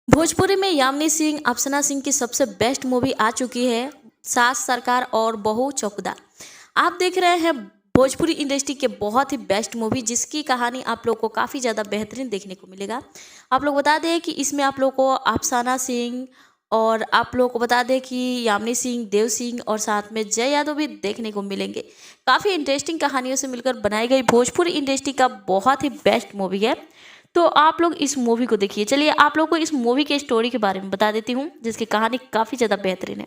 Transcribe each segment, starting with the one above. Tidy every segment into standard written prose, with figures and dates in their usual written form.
भोजपुरी में यामिनी सिंह, अफसाना सिंह की सबसे बेस्ट मूवी आ चुकी है, सास सरकार और बहू चौकीदार। आप देख रहे हैं भोजपुरी इंडस्ट्री के बहुत ही बेस्ट मूवी, जिसकी कहानी आप लोग को काफ़ी ज़्यादा बेहतरीन देखने को मिलेगा। आप लोग बता दें कि इसमें आप लोग को अफसाना सिंह और आप लोग को बता दें कि यामिनी सिंह, देव सिंह और साथ में जय यादव भी देखने को मिलेंगे। काफ़ी इंटरेस्टिंग कहानियों से मिलकर बनाई गई भोजपुरी इंडस्ट्री का बहुत ही बेस्ट मूवी है। तो आप लोग इस मूवी को देखिए। चलिए आप लोग को इस मूवी के स्टोरी के बारे में बता देती हूँ, जिसकी कहानी काफ़ी ज़्यादा बेहतरीन है।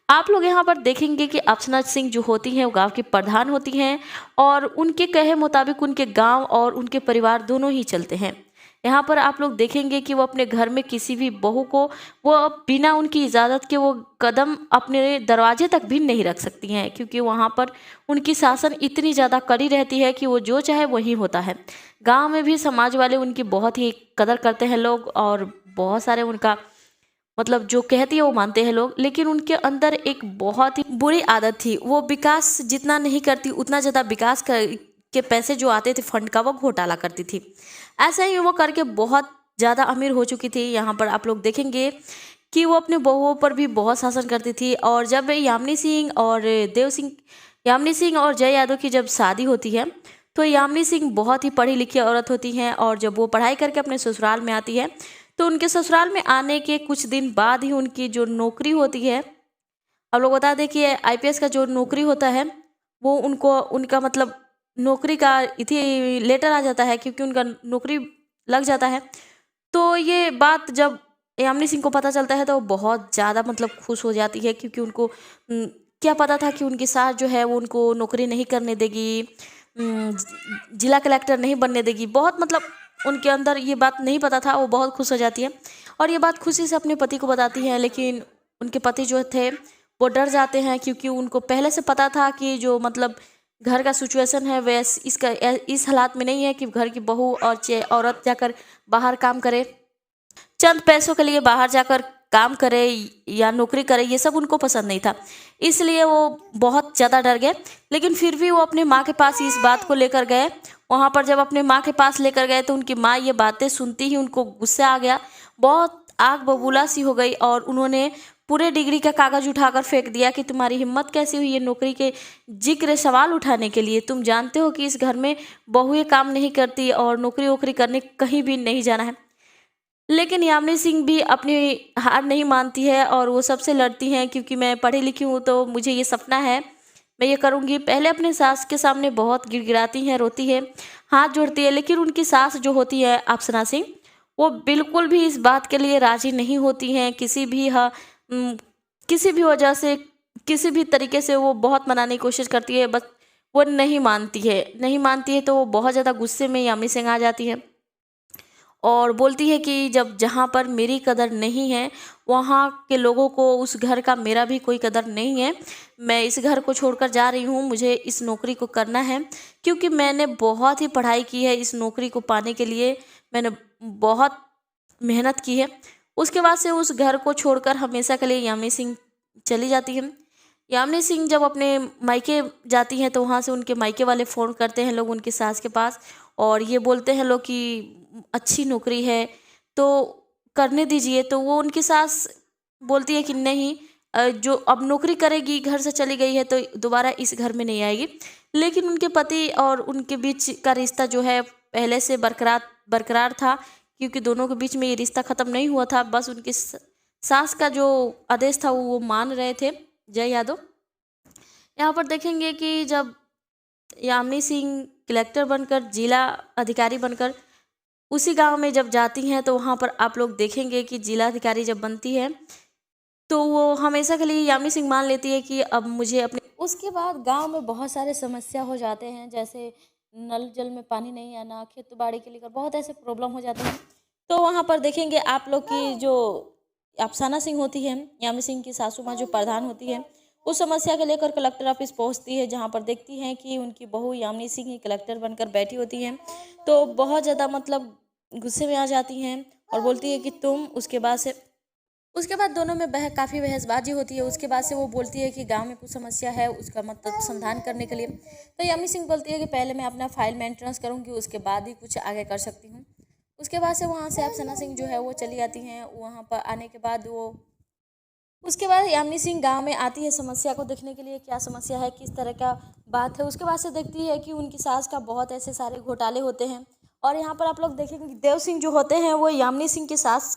आप लोग यहाँ पर देखेंगे कि अफसाना सिंह जो होती हैं वो गांव की प्रधान होती हैं और उनके कहे मुताबिक उनके गांव और उनके परिवार दोनों ही चलते हैं। यहाँ पर आप लोग देखेंगे कि वो अपने घर में किसी भी बहू को वो बिना उनकी इजाज़त के वो कदम अपने दरवाजे तक भी नहीं रख सकती हैं, क्योंकि वहाँ पर उनकी शासन इतनी ज़्यादा कड़ी रहती है कि वो जो चाहे वही होता है। गांव में भी समाज वाले उनकी बहुत ही कदर करते हैं लोग, और बहुत सारे उनका मतलब जो कहती है वो मानते हैं लोग। लेकिन उनके अंदर एक बहुत ही बुरी आदत थी, वो विकास जितना नहीं करती उतना ज़्यादा के पैसे जो आते थे फंड का, वो घोटाला करती थी। ऐसा ही वो करके बहुत ज़्यादा अमीर हो चुकी थी। यहाँ पर आप लोग देखेंगे कि वो अपने बहुओं पर भी बहुत शासन करती थी। और जब यामिनी सिंह और जय यादव की जब शादी होती है, तो यामिनी सिंह बहुत ही पढ़ी लिखी औरत होती हैं, और जब वो पढ़ाई करके अपने ससुराल में आती है, तो उनके ससुराल में आने के कुछ दिन बाद ही उनकी जो नौकरी होती है, आप लोग बता दें कि आईपीएस का जो नौकरी होता है, वो उनको उनका मतलब नौकरी का इति लेटर आ जाता है, क्योंकि उनका नौकरी लग जाता है। तो ये बात जब यामिनी सिंह को पता चलता है, तो वो बहुत ज़्यादा मतलब खुश हो जाती है, क्योंकि उनको क्या पता था कि उनकी सास जो है वो उनको नौकरी नहीं करने देगी, जिला कलेक्टर नहीं बनने देगी। बहुत मतलब उनके अंदर ये बात नहीं पता था, वो बहुत खुश हो जाती है और ये बात खुशी से अपने पति को बताती है। लेकिन उनके पति जो थे वो डर जाते हैं, क्योंकि उनको पहले से पता था कि जो मतलब घर का सिचुएशन है वह इस हालात में नहीं है कि घर की बहू और औरत जाकर बाहर काम करे, चंद पैसों के लिए बाहर जाकर काम करे या नौकरी करे। ये सब उनको पसंद नहीं था, इसलिए वो बहुत ज़्यादा डर गए। लेकिन फिर भी वो अपने माँ के पास इस बात को लेकर गए। वहाँ पर जब अपने माँ के पास लेकर गए, तो उनकी माँ ये बातें सुनती ही उनको गुस्सा आ गया, बहुत आग बबूला सी हो गई, और उन्होंने पूरे डिग्री का कागज उठाकर फेंक दिया कि तुम्हारी हिम्मत कैसे हुई ये नौकरी के जिक्र सवाल उठाने के लिए। तुम जानते हो कि इस घर में बहुएं काम नहीं करती और नौकरी वोकरी करने कहीं भी नहीं जाना है। लेकिन यामिनी सिंह भी अपनी हार नहीं मानती है और वो सबसे लड़ती हैं, क्योंकि मैं पढ़ी लिखी हूँ तो मुझे ये सपना है, मैं ये करूँगी। पहले अपने सास के सामने बहुत गिड़गिड़ाती हैं, रोती है, हाथ जोड़ती है। लेकिन उनकी सास जो होती है अफसाना सिंह, वो बिल्कुल भी इस बात के लिए राजी नहीं होती हैं। किसी भी वजह से, किसी भी तरीके से वो बहुत मनाने की कोशिश करती है, बस वो नहीं मानती है। तो वो बहुत ज़्यादा गुस्से में यामिनी सिंह आ जाती है और बोलती है कि जब जहाँ पर मेरी कदर नहीं है, वहाँ के लोगों को उस घर का मेरा भी कोई कदर नहीं है। मैं इस घर को छोड़कर जा रही हूँ, मुझे इस नौकरी को करना है, क्योंकि मैंने बहुत ही पढ़ाई की है इस नौकरी को पाने के लिए, मैंने बहुत मेहनत की है। उसके बाद से उस घर को छोड़कर हमेशा के लिए यामिनी सिंह चली जाती है। यामिनी सिंह जब अपने मायके जाती हैं, तो वहाँ से उनके मायके वाले फ़ोन करते हैं लोग उनकी सास के पास, और ये बोलते हैं लोग कि अच्छी नौकरी है तो करने दीजिए। तो वो उनकी सास बोलती है कि नहीं, जो अब नौकरी करेगी, घर से चली गई है तो दोबारा इस घर में नहीं आएगी। लेकिन उनके पति और उनके बीच का रिश्ता जो है पहले से बरकरार बरकरार था, क्योंकि दोनों के बीच में ये रिश्ता ख़त्म नहीं हुआ था। बस उनकी सास का जो आदेश था वो मान रहे थे जय यादव। यहाँ पर देखेंगे कि जब यामिनी सिंह कलेक्टर बनकर, जिला अधिकारी बनकर उसी गांव में जब जाती हैं, तो वहाँ पर आप लोग देखेंगे कि जिला अधिकारी जब बनती है, तो वो हमेशा के लिए यामिनी सिंह मान लेती है कि अब मुझे अपने। उसके बाद गांव में बहुत सारे समस्या हो जाते हैं, जैसे नल जल में पानी नहीं आना, खेती बाड़ी के लेकर बहुत ऐसे प्रॉब्लम हो जाते हैं। तो वहाँ पर देखेंगे आप लोग की जो अफसाना सिंह होती है, यामिनी सिंह की सासू माँ जो प्रधान होती है, उस समस्या के लेकर कलेक्टर ऑफिस पहुंचती है, जहां पर देखती हैं कि उनकी बहू यामिनी सिंह ही कलेक्टर बनकर बैठी होती हैं। तो बहुत ज़्यादा मतलब गुस्से में आ जाती हैं और बोलती है कि तुम। उसके बाद दोनों में काफ़ी बहसबाजी होती है। उसके बाद से वो बोलती है कि गांव में कुछ समस्या है, उसका मतलब समाधान करने के लिए। तो यामिनी सिंह बोलती है कि पहले मैं अपना फाइल मेंटेनेंस करूँगी, उसके बाद ही कुछ आगे कर सकती हूँ। उसके बाद से वहाँ से अफसाना सिंह जो है वो चली आती हैं। वहाँ पर आने के बाद उसके बाद यामिनी सिंह गांव में आती है समस्या को देखने के लिए, क्या समस्या है, किस तरह का बात है। उसके बाद से देखती है कि उनकी सास का बहुत ऐसे सारे घोटाले होते हैं। और यहाँ पर आप लोग देखेंगे कि देव सिंह जो होते हैं वो यामिनी सिंह की सास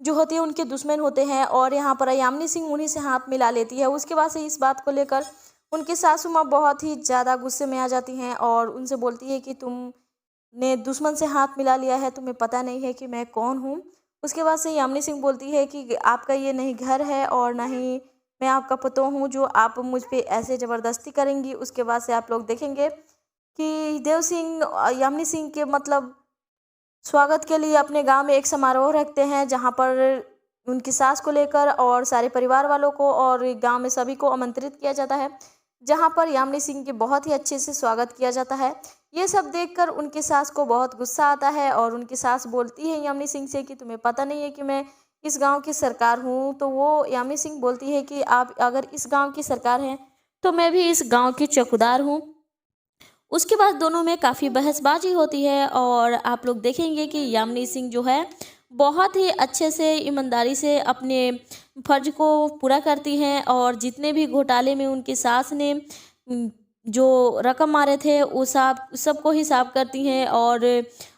जो होती है उनके दुश्मन होते हैं, और यहाँ पर यामिनी सिंह उन्हीं से हाथ मिला लेती है। उसके बाद से इस बात को लेकर उनकी सासू माँ बहुत ही ज़्यादा गुस्से में आ जाती हैं और उनसे बोलती है कि तुमने दुश्मन से हाथ मिला लिया है, तुम्हें पता नहीं है कि मैं कौन हूँ। उसके बाद से यामिनी सिंह बोलती है कि आपका ये नहीं घर है और ना ही मैं आपका पतोह हूँ जो आप मुझ पे ऐसे ज़बरदस्ती करेंगी। उसके बाद से आप लोग देखेंगे कि देव सिंह यामिनी सिंह के मतलब स्वागत के लिए अपने गांव में एक समारोह रखते हैं, जहां पर उनकी सास को लेकर और सारे परिवार वालों को और गांव में सभी को आमंत्रित किया जाता है, जहां पर यामिनी सिंह के बहुत ही अच्छे से स्वागत किया जाता है। ये सब देखकर उनकी सास को बहुत गुस्सा आता है और उनकी सास बोलती है यामिनी सिंह से कि तुम्हें पता नहीं है कि मैं इस गांव की सरकार हूँ। तो वो यामिनी सिंह बोलती है कि आप अगर इस गांव की सरकार हैं तो मैं भी इस गांव की चौकीदार हूँ। उसके बाद दोनों में काफ़ी बहसबाजी होती है और आप लोग देखेंगे कि यामिनी सिंह जो है बहुत ही अच्छे से ईमानदारी से अपने फर्ज को पूरा करती हैं, और जितने भी घोटाले में उनकी सास ने जो रकम मारे थे वो सबको हिसाब करती हैं और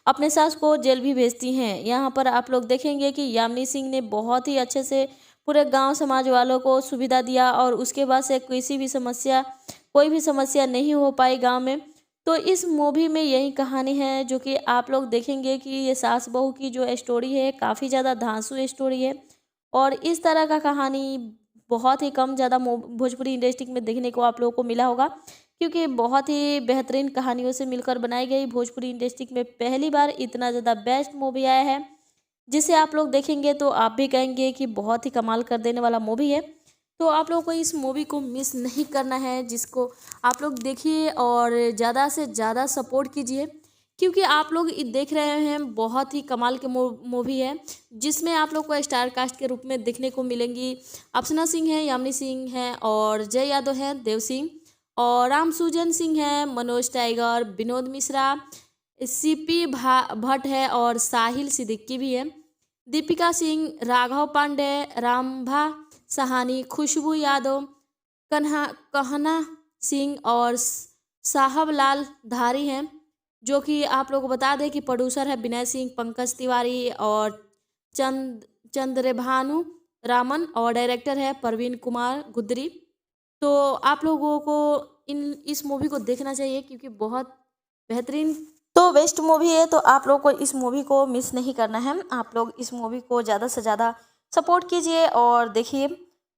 अपने सास को जेल भी भेजती हैं। यहाँ पर आप लोग देखेंगे कि यामिनी सिंह ने बहुत ही अच्छे से पूरे गांव समाज वालों को सुविधा दिया और उसके बाद से कोई भी समस्या नहीं हो पाई गांव में। तो इस मूवी में यही कहानी है जो कि आप लोग देखेंगे कि ये सास बहू की जो स्टोरी है काफ़ी ज़्यादा धांसू स्टोरी है, और इस तरह का कहानी बहुत ही कम ज़्यादा भोजपुरी इंडस्ट्री में देखने को आप लोगों को मिला होगा, क्योंकि बहुत ही बेहतरीन कहानियों से मिलकर बनाई गई भोजपुरी इंडस्ट्री में पहली बार इतना ज़्यादा बेस्ट मूवी आया है, जिसे आप लोग देखेंगे तो आप भी कहेंगे कि बहुत ही कमाल कर देने वाला मूवी है। तो आप लोगों को इस मूवी को मिस नहीं करना है, जिसको आप लोग देखिए और ज़्यादा से ज़्यादा सपोर्ट कीजिए, क्योंकि आप लोग देख रहे हैं बहुत ही कमाल के मूवी है, जिसमें आप लोग को स्टार कास्ट के रूप में देखने को मिलेंगी अफसाना सिंह है, यामिनी सिंह है और जय यादव है, देव सिंह और राम सुजन सिंह है, मनोज टाइगर, विनोद मिश्रा, सीपी भट्ट है और साहिल सिद्दीकी भी है, दीपिका सिंह, राघव पांडे, रामभा सहानी, खुशबू यादव, कहना सिंह और साहब लाल धारी हैं, जो कि आप लोगों को बता दें कि प्रोड्यूसर है विनय सिंह, पंकज तिवारी और चंद्रभानु रामन, और डायरेक्टर है प्रवीण कुमार गुदरी। तो आप लोगों को इस मूवी को देखना चाहिए, क्योंकि बहुत बेहतरीन तो बेस्ट मूवी है। तो आप लोग को इस मूवी को मिस नहीं करना है, आप लोग इस मूवी को ज़्यादा से ज़्यादा सपोर्ट कीजिए और देखिए,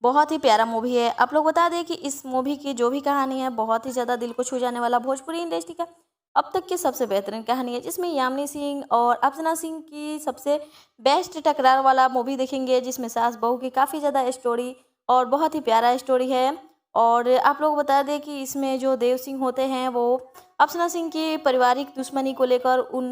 बहुत ही प्यारा मूवी है। आप लोग बता दें कि इस मूवी की जो भी कहानी है बहुत ही ज़्यादा दिल को छू जाने वाला भोजपुरी इंडस्ट्री का अब तक की सबसे बेहतरीन कहानी है, जिसमें यामिनी सिंह और अफसाना सिंह की सबसे बेस्ट टकरार वाला मूवी देखेंगे, जिसमें सास बहू की काफ़ी ज़्यादा स्टोरी और बहुत ही प्यारा स्टोरी है। और आप लोग बता दें कि इसमें जो देव सिंह होते हैं वो अफसाना सिंह की पारिवारिक दुश्मनी को लेकर उन